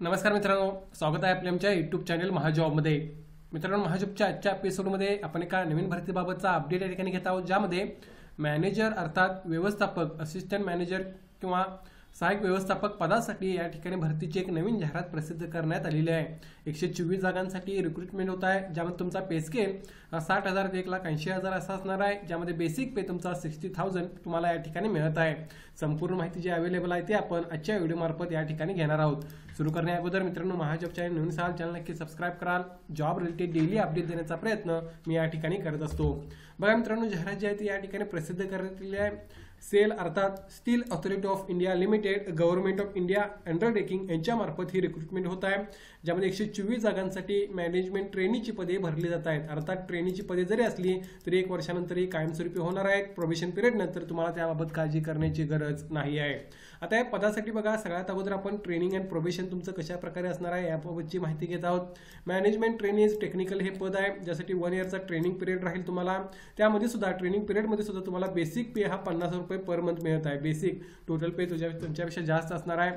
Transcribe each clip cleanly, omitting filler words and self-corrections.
नमस्कार मित्रांनो, स्वागत आहे आपल्या आमच्या यूट्यूब चॅनल महाजॉबमध्ये। मित्रांनो, महाजॉबच्या आजच्या एपिसोडमध्ये आपण एका नवीन भरतीबाबतचा अपडेट या ठिकाणी घेत आहोत, ज्यामध्ये मॅनेजर अर्थात व्यवस्थापक, असिस्टंट मॅनेजर किंवा सहाय्यक व्यवस्थापक पदासाठी या ठिकाणी भरतीची एक नवीन जाहिरात प्रसिद्ध करण्यात आलेली आहे। 124 जागांसाठी रिक्रुटमेंट होत आहे, ज्यामध्ये तुमचा पे स्केल 60,000 ते 1,80,000 असा असणार आहे, ज्यामध्ये बेसिक पे तुमचा 60,000 तुम्हाला या ठिकाणी मिळत आहे। संपूर्ण माहिती जी अवेलेबल आहे ती आपण आजच्या व्हिडिओ मार्फत या ठिकाणी घेणार आहोत। सुरू करण्या अगोदर मित्रांनो, महाजॉब चॅनल नवीन असाल चॅनल नक्की सबस्क्राइब कराल। जॉब रिलेटेड डेली अपडेट देण्याचा प्रयत्न मी या ठिकाणी करत असतो। बघा मित्रांनो, जाहिरात जी आहे ती या ठिकाणी प्रसिद्ध करण्यात आलेली आहे। सेल अर्थात steel authority of India limited, government of India undertaking यांच्यामार्फत ही रिक्रुटमेंट होत आहे, ज्यामध्ये 124 जागांसाठी मॅनेजमेंट ट्रेनीची पदे भरली जात आहेत। अर्थात ट्रेनीची पदे जरी असली तरी 1 वर्षानंतर ही कायमस्वरूपी होणार आहेत। प्रोबेशन पिरियड नंतर तुम्हाला त्याबाबत काळजी करण्याची गरज नाही आहे। आता या पदासाठी बघा, सगळ्यात अगोदर आपण ट्रेनिंग अँड प्रोबेशन तुमचं कशा प्रकारे असणार आहे याबाबतची माहिती घेत आहोत। मॅनेजमेंट ट्रेनीज टेक्निकल हे पद आहे, ज्यासाठी 1 इयरचा ट्रेनिंग पिरियड राहील तुम्हाला। त्यामध्ये सुद्धा ट्रेनिंग पिरियडमध्ये सुद्धा तुम्हाला बेसिक पे हा 50 रुपये पर मंथ मिळत आहे। बेसिक टोटल पे तुमच्यापेक्षा जास्त असणार आहे,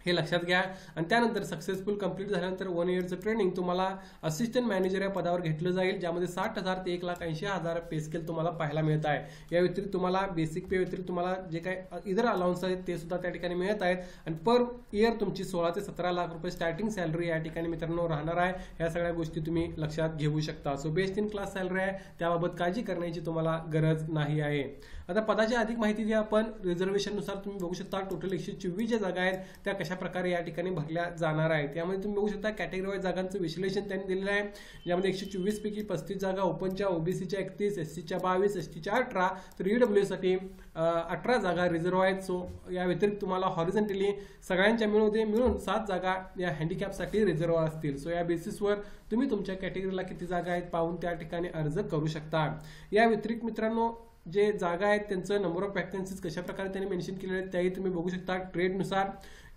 हे लक्षात घ्या। आणि त्यानंतर सक्सेसफुल कंप्लीट झाल्यानंतर 1 इयरचं ट्रेनिंग तुम्हाला असिस्टंट मॅनेजर या पदावर घेतलं जाईल, ज्यामध्ये 60,000 ते 1,80,000 पे स्केल तुम्हाला पाहायला मिळत आहे। या व्यतिरिक्त तुम्हाला बेसिक पे व्यतिरिक्त तुम्हाला जे काही इतर अलाउन्स आहेत ते सुद्धा त्या ठिकाणी मिळत आहेत। आणि पर इयर तुमची 16 ते 17 लाख रुपये स्टार्टिंग सॅलरी या ठिकाणी मित्रांनो राहणार आहे। ह्या सगळ्या गोष्टी तुम्ही लक्षात घेऊ शकता। So best in class salary आहे, त्याबाबत काळजी करण्याची तुम्हाला गरज नाही आहे। आता पदाची अधिक माहिती जी आपण रिझर्वेशननुसार तुम्ही बघू शकता, टोटल 124 ज्या जागा आहेत त्या कशा प्रकारे या ठिकाणी भरल्या जाणार आहेत। त्यामध्ये तुम्ही बघू शकता कॅटेगरी वाईज जागांचं विश्लेषण त्यांनी दिलेलं आहे, ज्यामध्ये 124 पैकी 35 जागा ओपनच्या, ओबीसीच्या 31, एससीच्या 22, एसटीच्या 18, तर ईडब्ल्यू साठी 18 जागा रिझर्व्ह आहेत। सो या व्यतिरिक्त तुम्हाला हॉरिझॉन्टली सगळ्यांच्या मिळून 7 जागा या हँडिकॅपसाठी रिझर्व्ह असतील। सो या बेसिसवर तुम्ही तुमच्या कॅटेगरीला किती जागा आहेत पाहून त्या ठिकाणी अर्ज करू शकता। या व्यतिरिक्त मित्रांनो, जे जागा आहेत त्यांचं नंबर ऑफ वॅकन्सीज कशा प्रकारे त्यांनी मेन्शन केलेले आहेत त्याही तुम्ही बघू शकता, ट्रेडनुसार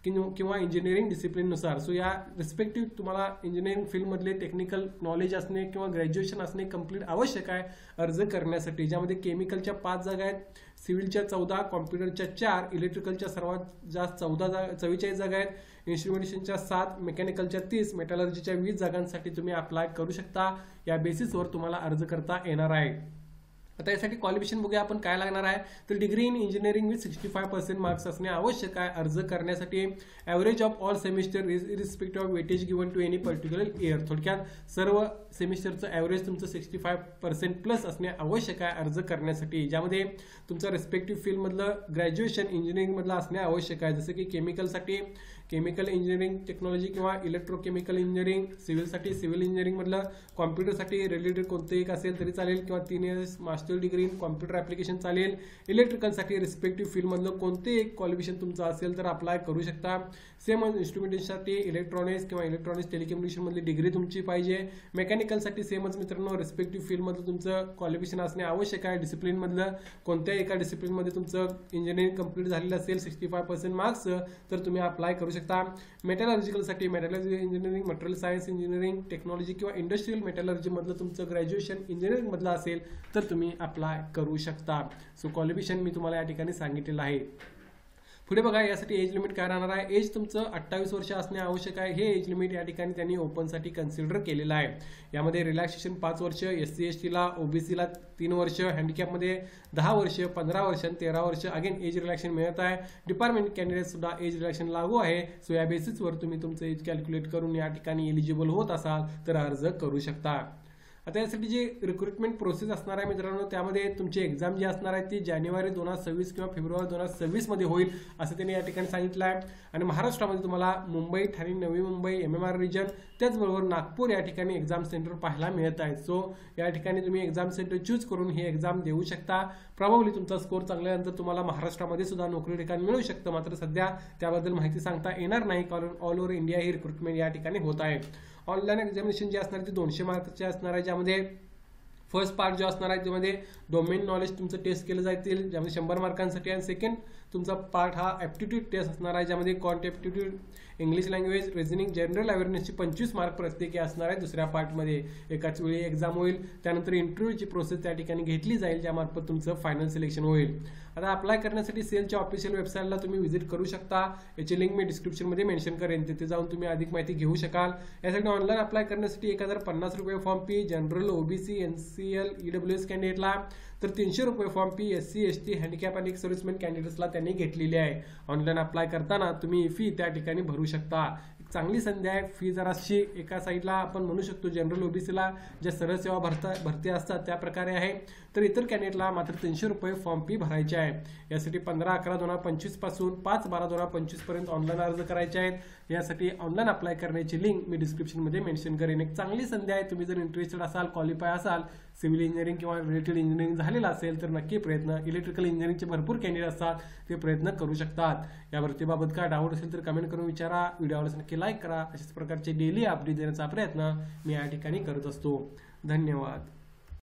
किंवा इंजिनिअरिंग डिसिप्लिननुसार। सो या रिस्पेक्टिव्ह तुम्हाला इंजिनिअरिंग फील्डमधले टेक्निकल नॉलेज असणे किंवा ग्रॅज्युएशन असणे कंप्लीट आवश्यक आहे अर्ज करण्यासाठी, ज्यामध्ये केमिकलच्या 5 जागा आहेत, सिव्हिलच्या 14, कॉम्प्युटरच्या 4, इलेक्ट्रिकलच्या सर्वात जास्त 44 जागा आहेत, इन्स्ट्रुमेंटेशनच्या 7, मेकॅनिकलच्या 30, मेटलर्जीच्या 20 जागांसाठी तुम्ही अप्लाय करू शकता। या बेसिसवर तुम्हाला अर्ज करता येणार आहे। आता यासाठी क्वालिफिकेशन बघूया आपण काय लागणार आहे, तर degree in engineering with 65% marks असणे आवश्यक आहे अर्ज करण्यासाठी। Average of all semester irrespective of weightage given to any particular year, थोडक्यात सर्व सेमिस्टरचं ॲव्हरेज तुमचं 65% प्लस असणे आवश्यक आहे अर्ज करण्यासाठी, ज्यामध्ये तुमचं रिस्पेक्टिव्ह फील्डमधलं ग्रॅज्युएशन इंजिनिअरिंगमधलं असणे आवश्यक आहे। जसं की केमिकलसाठी केमिकल इंजिनिअरिंग टेक्नॉलॉजी किंवा इलेक्ट्रोकेमिकल इंजिनिअरिंग, सिव्हिलसाठी सिव्हिल इंजिनिअरिंगमधलं, कॉम्प्युटरसाठी रिलेटेड कोणतं एक असेल तरी चालेल किंवा 3 years master degree in computer application चालेल। इलेक्ट्रिकलसाठी रिस्पेक्टिव्ह फील्डमधलं कोणते एक क्वालिफिकेशन तुमचं असेल तर अप्लाय करू शकता। सेम इन्स्ट्रुमेंटेशनसाठी इलेक्ट्रॉनिक्स किंवा इलेक्ट्रॉनिक्स टेलिकम्युनिकेशनमधली डिग्री तुमची पाहिजे। मेकॅनिकलसाठी सेमच मित्रांनो, रिस्पेक्टिव्ह फील्डमधलं तुमचं क्वालिफिकेशन असणे आवश्यक आहे। डिसिप्लिनमधलं कोणत्याही एका डिसिप्लिनमध्ये तुमचं इंजिनिअरिंग कंप्लीट झालेलं असेल 65% मार्क्स तर तुम्ही अप्लाय करू शकता। मेटलर्जिकलसाठी metallurgy engineering, material science engineering, technology किंवा इंडस्ट्रियल मेटलर्जी मधलं तुमचं ग्रॅज्युएशन इंजिनिअरिंग मधलं असेल तर तुम्ही अप्लाय करू शकता। सो क्वालिफिकेशन मी तुम्हाला या ठिकाणी सांगितलेलं आहे। पुढे बघा, यासाठी एज लिमिट काय राहणार आहे, एज तुमचं 28 वर्ष असणे आवश्यक आहे। हे एज लिमिट या ठिकाणी त्यांनी ओपनसाठी कन्सिडर केलेलं आहे। यामध्ये रिलॅक्सेशन 5 वर्ष, एससी एसटीला ओबीसीला 3 वर्ष, हँडिकॅपमध्ये 10 वर्ष, 15 वर्ष आणि 13 वर्ष अगेन एज रिलॅक्शन मिळत आहे। डिपार्टमेंट कॅन्डिडेट सुद्धा एज रिलॅक्शन लागू आहे। सो या बेसिसवर तुम्ही तुमचं एज कॅल्क्युलेट करून या ठिकाणी एलिजिबल होत असाल तर अर्ज करू शकता। आता यासाठी जी रिक्रुटमेंट प्रोसेस असणार आहे मित्रांनो, त्यामध्ये तुमची एक्झाम जी असणार आहे ती जानेवारी 2026 किंवा फेब्रुवारी 2026 मध्ये होईल असं त्यांनी या ठिकाणी सांगितलं आहे। आणि महाराष्ट्रामध्ये तुम्हाला मुंबई, ठाणे, नवी मुंबई, MMR रिजन, त्याचबरोबर नागपूर या ठिकाणी एक्झाम सेंटर पाहायला मिळत आहेत। सो या ठिकाणी तुम्ही एक्झाम सेंटर चूज करून ही एक्झाम देऊ शकता। प्रॉब्ली तुमचा स्कोर चांगल्यानंतर तुम्हाला महाराष्ट्रामध्ये सुद्धा नोकरी ठिकाण मिळू शकतं, मात्र सध्या त्याबद्दल माहिती सांगता येणार नाही, कारण ऑल ओव्हर इंडिया ही रिक्रुटमेंट या ठिकाणी होत आहे। ऑनलाईन एक्झामिनेशन जी असणार ती 200 मार्कची असणार आहे, ज्यामध्ये फर्स्ट पार्ट जो असणार आहे त्यामध्ये डोमेन नॉलेज तुमचं टेस्ट केलं जातील, ज्यामध्ये 100 मार्कांसाठी, आणि सेकंड तुमचा पार्ट हा ॲप्टिट्यूड टेस्ट असणार आहे, ज्यामध्ये क्वांटिट्यूड, इंग्लिश लँग्वेज, रिझनिंग, जनरल अवेअरनेसची 25 मार्क प्रत्येकी असणार आहे. दुसऱ्या पार्टमध्ये एकाच वेळी एक्झाम होईल. त्यानंतर इंटरव्ह्यूची प्रोसेस त्या ठिकाणी घेतली जाईल, ज्यामार्फत तुमचं फायनल सिलेक्शन होईल. आता अप्लाय करण्यासाठी सेलच्या ऑफिशियल वेबसाईटला तुम्ही व्हिजिट करू शकता. याची लिंक मी डिस्क्रिप्शनमध्ये मेन्शन करेन, तिथे जाऊन तुम्ही अधिक माहिती घेऊ शकाल. यासाठी ऑनलाईन अप्लाय करण्यासाठी 1050 रुपये form fee general, OBC, NCL, EWS कॅन्डिडेटला, तर 300 रुपये form fee SC, ST, handicap आणि सर्व्हिसमॅन कॅन्डिडेट्सला त्यांनी घेतलेली आहे. ऑनलाईन अप्लाय करताना तुम्ही फी त्या ठिकाणी भरू शकता. चांगली संधी आहे. फी जराशी एका साईडला आपण म्हणू शकतो जनरल ओबीसीला ज्या सरळ सेवा भरती असतात त्या प्रकारे आहे, तर इतर कॅन्डिडेटला मात्र 300 रुपये फॉर्म फी भरायची आहे. यासाठी 15/11/2025 पासून 5/12/2025 पर्यंत ऑनलाईन अर्ज करायचे आहेत. यासाठी ऑनलाईन अप्लाय करण्याची लिंक मी डिस्क्रिप्शनमध्ये मेन्शन करेन. एक चांगली संधी आहे. तुम्ही जर इंटरेस्टेड असाल, क्वालिफाय असाल, सिव्हिल इंजिनिअरिंग किंवा रिलेटेड इंजिनिअरिंग झालेला असेल तर नक्की प्रयत्न, इलेक्ट्रिकल इंजिनिअरिंगचे भरपूर कॅन्डिडेट असतात, ते प्रयत्न करू शकतात. या भरतीबाबत काय डाऊट असेल तर कमेंट करून विचारा. व्हिडिओला नक्की लाईक करा. अशाच प्रकारचे डेली अपडेट देण्याचा प्रयत्न मी या ठिकाणी करत असतो. धन्यवाद.